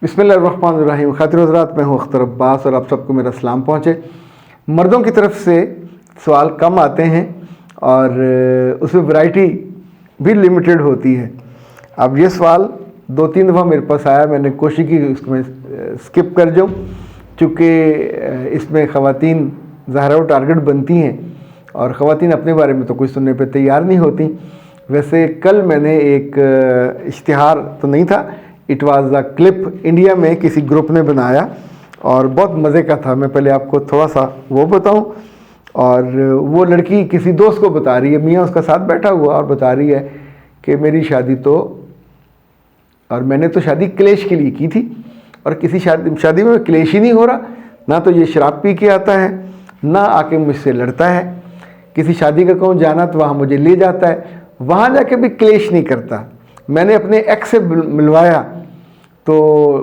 बिस्मिल्लाहिर्रहमानिर्रहीम। खातिर हज़रात, मैं हूँ अख्तर अब्बास और आप सबको मेरा सलाम पहुँचे। मर्दों की तरफ से सवाल कम आते हैं और उसमें वैरायटी भी लिमिटेड होती है। अब ये सवाल 2-3 दफ़ा मेरे पास आया, मैंने कोशिश की उसमें स्किप कर जाऊँ, चूँकि इसमें ख़वातीन ज़ाहिर वो टारगेट बनती हैं और ख़वातीन अपने बारे में तो कुछ सुनने पे तैयार नहीं होती। वैसे कल मैंने एक इश्तिहार तो नहीं था, it was a clip, India में किसी ग्रुप ने बनाया और बहुत मज़े का था। मैं पहले आपको थोड़ा सा वो बताऊं। और वो लड़की किसी दोस्त को बता रही है, मियाँ उसका साथ बैठा हुआ, और बता रही है कि मेरी शादी तो, और मैंने तो शादी क्लेश के लिए की थी और किसी शादी में क्लेश ही नहीं हो रहा, ना तो ये शराब पी के आता है, ना आके मुझसे लड़ता है। किसी शादी का कहूँ जाना तो वहाँ मुझे ले जाता है, वहाँ जाके भी क्लेश नहीं करता। मैंने अपने एक्स से मिलवाया तो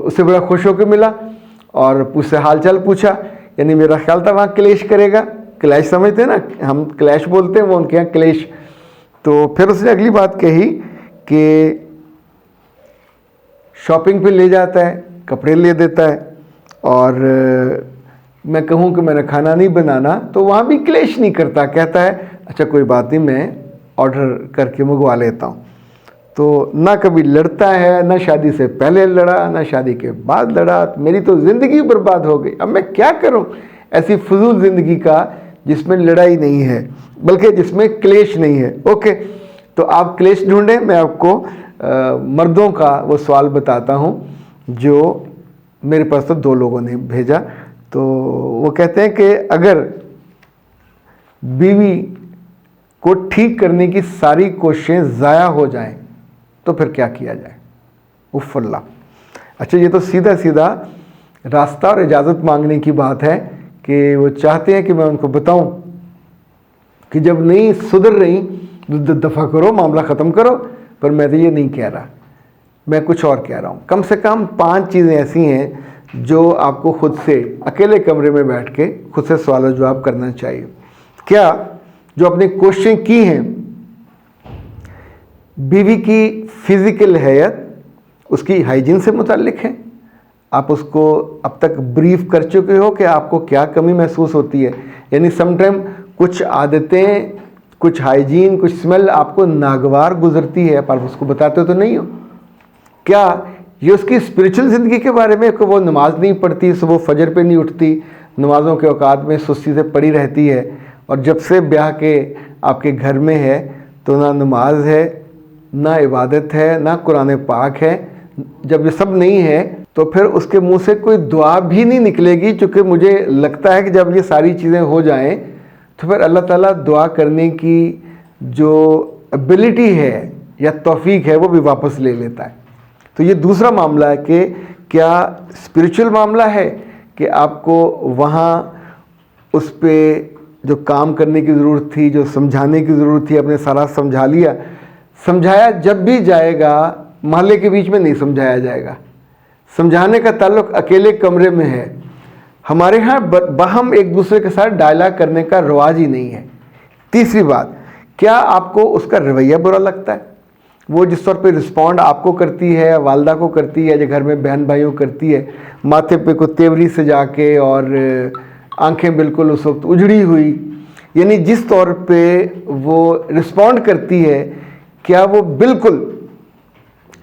उससे बड़ा खुश होकर मिला और उससे हालचाल पूछा, यानी मेरा ख्याल था वहाँ क्लेश करेगा। क्लैश समझते हैं ना, हम क्लैश बोलते हैं, वो उनके यहाँ क्लेश। तो फिर उसने अगली बात कही कि शॉपिंग पे ले जाता है, कपड़े ले देता है, और मैं कहूँ कि मैंने खाना नहीं बनाना तो वहाँ भी क्लेश नहीं करता। कहता है अच्छा कोई बात नहीं, मैं ऑर्डर करके मंगवा लेता हूँ। तो ना कभी लड़ता है, ना शादी से पहले लड़ा, ना शादी के बाद लड़ा। मेरी तो ज़िंदगी बर्बाद हो गई। अब मैं क्या करूँ ऐसी फजूल ज़िंदगी का जिसमें लड़ाई नहीं है, बल्कि जिसमें क्लेश नहीं है। ओके, तो आप क्लेश ढूंढें, मैं आपको मर्दों का वो सवाल बताता हूँ जो मेरे पास तो 2 लोगों ने भेजा। तो वो कहते हैं कि अगर बीवी को ठीक करने की सारी कोशिशें ज़ाया हो जाएं तो फिर क्या किया जाए। उफ़ल्ला। अच्छा, ये तो सीधा सीधा रास्ता और इजाज़त मांगने की बात है कि वो चाहते हैं कि मैं उनको बताऊं कि जब नहीं सुधर रही तो दफ़ा करो, मामला ख़त्म करो। पर मैं तो ये नहीं कह रहा, मैं कुछ और कह रहा हूँ। कम से कम 5 चीज़ें ऐसी हैं जो आपको खुद से अकेले कमरे में बैठ के खुद से सवाल जवाब करना चाहिए। क्या जो अपनी कोशिशें की हैं, बीवी की फ़िज़िकल हैयत उसकी हाइजीन से मुताल्लिक है। आप उसको अब तक ब्रीफ कर चुके हो कि आपको क्या कमी महसूस होती है। यानी समटाइम कुछ आदतें, कुछ हाइजीन, कुछ स्मेल आपको नागवार गुजरती है, पर उसको बताते तो नहीं हो। क्या ये उसकी स्पिरिचुअल ज़िंदगी के बारे में कि वो नमाज नहीं पढ़ती, सुबह फजर पे नहीं उठती, नमाज़ों के औकात में सुस्ती से पड़ी रहती है, और जब से ब्याह के आपके घर में है तो ना नमाज है, ना इबादत है, ना कुरान पाक है। जब ये सब नहीं है तो फिर उसके मुंह से कोई दुआ भी नहीं निकलेगी, क्योंकि मुझे लगता है कि जब ये सारी चीज़ें हो जाएं तो फिर अल्लाह ताला दुआ करने की जो एबिलिटी है या तौफीक है वो भी वापस ले लेता है। तो ये दूसरा मामला है कि क्या स्पिरिचुअल मामला है कि आपको वहाँ उस पर जो काम करने की ज़रूरत थी, जो समझाने की ज़रूरत थी, आपने सारा समझा लिया। समझाया जब भी जाएगा, मोहल्ले के बीच में नहीं समझाया जाएगा। समझाने का ताल्लुक अकेले कमरे में है। हमारे यहाँ बाहम एक दूसरे के साथ डायलॉग करने का रवाज ही नहीं है। तीसरी बात, क्या आपको उसका रवैया बुरा लगता है? वो जिस तौर पे रिस्पॉन्ड आपको करती है, वालदा को करती है, जो घर में बहन भाइयों करती है, माथे पे को तेवरी से जाके और आंखें बिल्कुल उस वक्त उजड़ी हुई, यानी जिस तौर पे वो रिस्पॉन्ड करती है, क्या वो बिल्कुल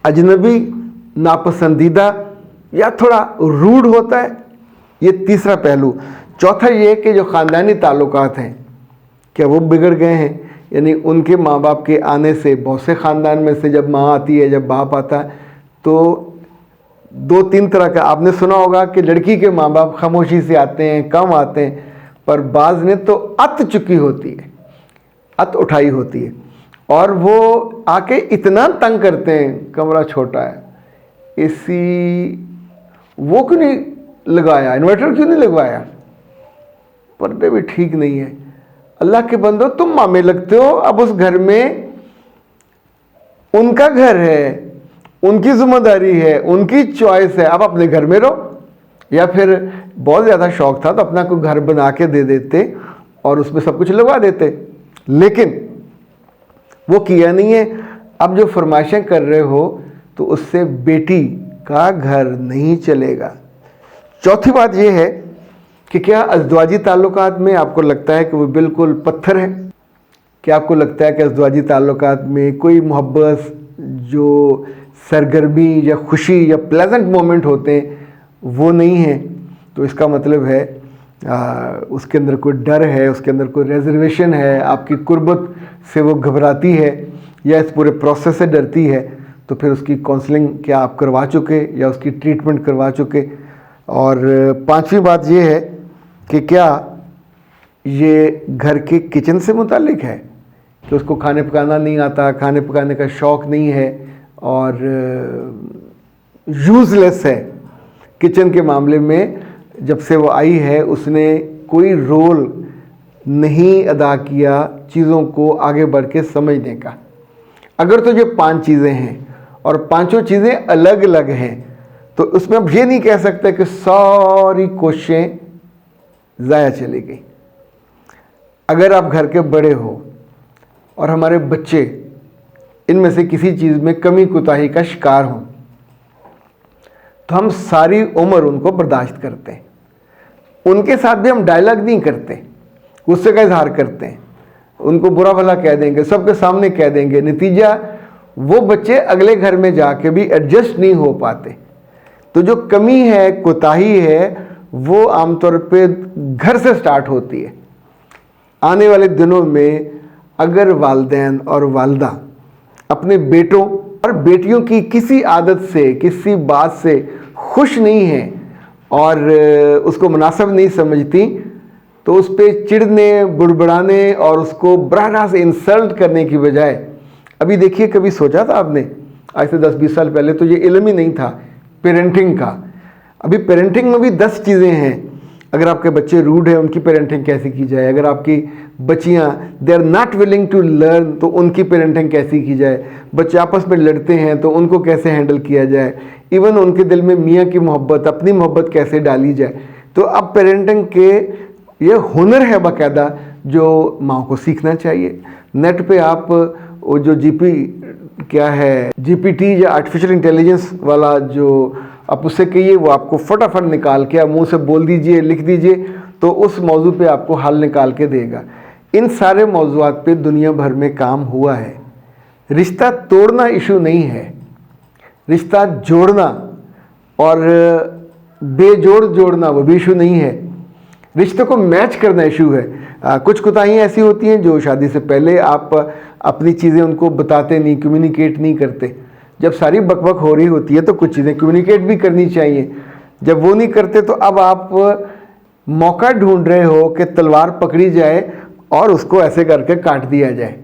अजनबी, नापसंदीदा या थोड़ा रूड होता है? ये तीसरा पहलू। चौथा ये कि जो ख़ानदानी ताल्लुकात हैं, क्या वो बिगड़ गए हैं? यानी उनके माँ बाप के आने से, बहुत से ख़ानदान में से जब माँ आती है, जब बाप आता है, तो 2-3 तरह का आपने सुना होगा कि लड़की के माँ बाप खामोशी से आते हैं, कम आते हैं, पर बाज़ ने तो अत चुकी होती है, अत उठाई होती है, और वो आके इतना तंग करते हैं, कमरा छोटा है, एसी वो क्यों नहीं लगाया, इन्वर्टर क्यों नहीं लगवाया, पर्दे भी ठीक नहीं है। अल्लाह के बंदो, तुम मामे लगते हो। अब उस घर में उनका घर है, उनकी जिम्मेदारी है, उनकी चॉइस है। आप अपने घर में रहो, या फिर बहुत ज़्यादा शौक था तो अपना कोई घर बना के दे देते और उसमें सब कुछ लगवा देते, लेकिन वो किया नहीं है। अब जो फरमाइशें कर रहे हो तो उससे बेटी का घर नहीं चलेगा। चौथी बात यह है कि क्या अज़दवाजी ताल्लुकात में आपको लगता है कि वो बिल्कुल पत्थर है? क्या आपको लगता है कि अज़दवाजी ताल्लुकात में कोई मोहब्बत, जो सरगर्मी या खुशी या प्लेजेंट मोमेंट होते हैं वो नहीं है? तो इसका मतलब है उसके अंदर कोई डर है, उसके अंदर कोई रिजर्वेशन है, आपकी कुर्बत से वो घबराती है या इस पूरे प्रोसेस से डरती है। तो फिर उसकी काउंसलिंग क्या आप करवा चुके या उसकी ट्रीटमेंट करवा चुके? और पांचवी बात ये है कि क्या ये घर के किचन से मुतालिक है कि उसको खाने पकाना नहीं आता, खाने पकाने का शौक़ नहीं है और यूज़लेस है किचन के मामले में? जब से वो आई है उसने कोई रोल नहीं अदा किया चीज़ों को आगे बढ़ के समझने का। अगर तो ये 5 चीज़ें हैं और पांचों चीज़ें अलग अलग हैं तो उसमें अब ये नहीं कह सकते कि सारी कोशिशें ज़ाया चली गई। अगर आप घर के बड़े हो और हमारे बच्चे इनमें से किसी चीज़ में कमी कोताही का शिकार हों तो हम सारी उम्र उनको बर्दाश्त करते हैं। उनके साथ भी हम डायलॉग नहीं करते, गुस्से का इजहार करते हैं, उनको बुरा भला कह देंगे, सबके सामने कह देंगे। नतीजा वो बच्चे अगले घर में जाके भी एडजस्ट नहीं हो पाते। तो जो कमी है, कोताही है, वो आमतौर पे घर से स्टार्ट होती है। आने वाले दिनों में अगर वालिदैन और वालिदा अपने बेटों और बेटियों की किसी आदत से, किसी बात से खुश नहीं है और उसको मुनासिब नहीं समझती तो उस पर चिढ़ने, बुड़बड़ाने और उसको बराह से इंसल्ट करने की बजाय, अभी देखिए कभी सोचा था आपने आज से 10-20 साल पहले तो ये इल्म ही नहीं था पेरेंटिंग का। अभी पेरेंटिंग में भी 10 चीज़ें हैं। अगर आपके बच्चे रूड हैं उनकी पेरेंटिंग कैसे की जाए, अगर आपकी बच्चियां they are not willing to learn तो उनकी पेरेंटिंग कैसी की जाए, बच्चे आपस में लड़ते हैं तो उनको कैसे हैंडल किया जाए, इवन उनके दिल में मियाँ की मोहब्बत, अपनी मोहब्बत कैसे डाली जाए। तो अब पेरेंटिंग के ये हुनर है बाकायदा जो माँ को सीखना चाहिए। नेट पे आप वो जो जीपीटी या आर्टिफिशियल इंटेलिजेंस वाला जो आप उससे कहिए वो आपको फटाफट निकाल के, आप मुंह से बोल दीजिए, लिख दीजिए तो उस मौजू पे आपको हल निकाल के देगा। इन सारे मौजूआत पे दुनिया भर में काम हुआ है। रिश्ता तोड़ना इशू नहीं है, रिश्ता जोड़ना और बेजोड़ जोड़ना वो भी इशू नहीं है। रिश्ते को मैच करना इशू है। कुछ कोताहियाँ ऐसी होती हैं जो शादी से पहले आप अपनी चीज़ें उनको बताते नहीं, कम्युनिकेट नहीं करते। जब सारी बकबक हो रही होती है तो कुछ चीज़ें कम्युनिकेट भी करनी चाहिए। जब वो नहीं करते तो अब आप मौका ढूंढ रहे हो कि तलवार पकड़ी जाए और उसको ऐसे करके काट दिया जाए।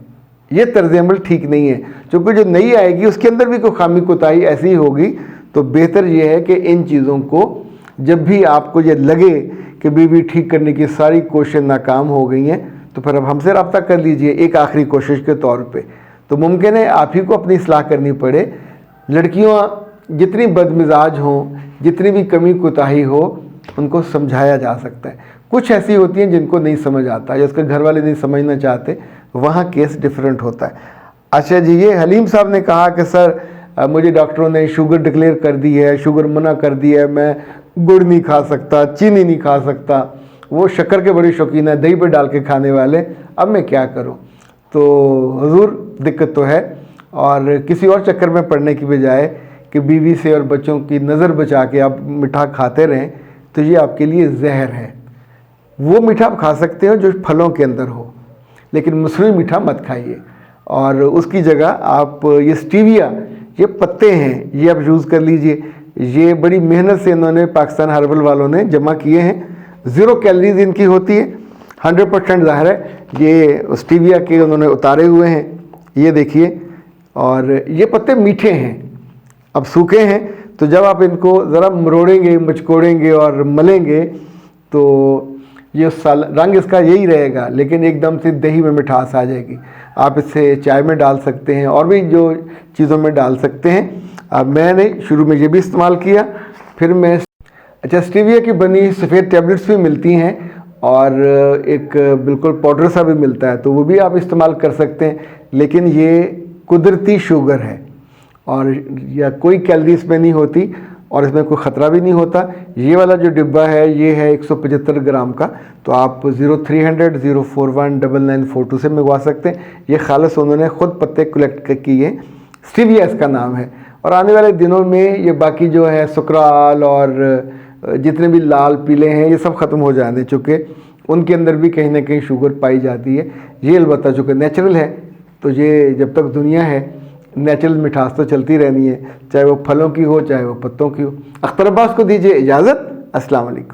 ये तर्ज अमल ठीक नहीं है, क्योंकि जो नई आएगी उसके अंदर भी कोई खामी कोताही ऐसी होगी। तो बेहतर ये है कि इन चीज़ों को जब भी आपको ये लगे कि बीवी ठीक करने की सारी कोशिशें नाकाम हो गई हैं तो फिर अब हमसे रब्ता कर लीजिए एक आखिरी कोशिश के तौर पे। तो मुमकिन है आप ही को अपनी इस्लाह करनी पड़े। लड़कियां जितनी बदमिजाज हों, जितनी भी कमी कोताही हो, उनको समझाया जा सकता है। कुछ ऐसी होती हैं जिनको नहीं समझ आता या उसके घर वाले नहीं समझना चाहते, वहाँ केस डिफरेंट होता है। अच्छा जी, ये हलीम साहब ने कहा कि सर मुझे डॉक्टरों ने शुगर डिक्लेयर कर दी है, शुगर मना कर दी है, मैं गुड़ नहीं खा सकता, चीनी नहीं खा सकता, वो शक्कर के बड़े शौकीन है, दही पे डाल के खाने वाले, अब मैं क्या करूं? तो हुजूर दिक्कत तो है, और किसी और चक्कर में पड़ने की बजाय कि बीवी से और बच्चों की नज़र बचा के आप मीठा खाते रहें तो ये आपके लिए जहर है। वो मीठा आप खा सकते हो जो फलों के अंदर हो, लेकिन मसूरी मीठा मत खाइए। और उसकी जगह आप ये स्टीविया, ये पत्ते हैं, ये आप यूज़ कर लीजिए। ये बड़ी मेहनत से इन्होंने पाकिस्तान हर्बल वालों ने जमा किए हैं। 0 कैलोरीज इनकी होती है, 100% ज़ाहिर है ये स्टीविया के उन्होंने उतारे हुए हैं, ये देखिए। और ये पत्ते मीठे हैं, अब सूखे हैं, तो जब आप इनको ज़रा मरोड़ेंगे, मचकोड़ेंगे और मलेंगे तो ये रंग इसका यही रहेगा, लेकिन एकदम से दही में मिठास आ जाएगी। आप इसे चाय में डाल सकते हैं और भी जो चीज़ों में डाल सकते हैं। अब मैंने शुरू में ये भी इस्तेमाल किया, फिर मैं स्टीविया की बनी सफ़ेद टैबलेट्स भी मिलती हैं और एक बिल्कुल पाउडर सा भी मिलता है, तो वो भी आप इस्तेमाल कर सकते हैं। लेकिन ये कुदरती शुगर है और या कोई कैलोरी इसमें नहीं होती, और इसमें कोई ख़तरा भी नहीं होता। ये वाला जो डिब्बा है ये है 175 ग्राम का, तो आप 0300 041 9942 से मंगवा सकते हैं। ये खालिस उन्होंने ख़ुद पत्ते कलेक्ट किए, स्टीविया इसका नाम है। और आने वाले दिनों में ये बाकी जो है सुकराल और जितने भी लाल पीले हैं ये सब ख़त्म हो जाने, चूँकि उनके अंदर भी कहीं ना कहीं शुगर पाई जाती है। ये अलबत्ता चूँकि नेचुरल है, तो ये जब तक दुनिया है नेचुरल मिठास तो चलती रहनी है, चाहे वो फलों की हो चाहे वो पत्तों की हो। अख्तर अब्बास को दीजिए इजाज़त। अस्सलाम वालेकुम।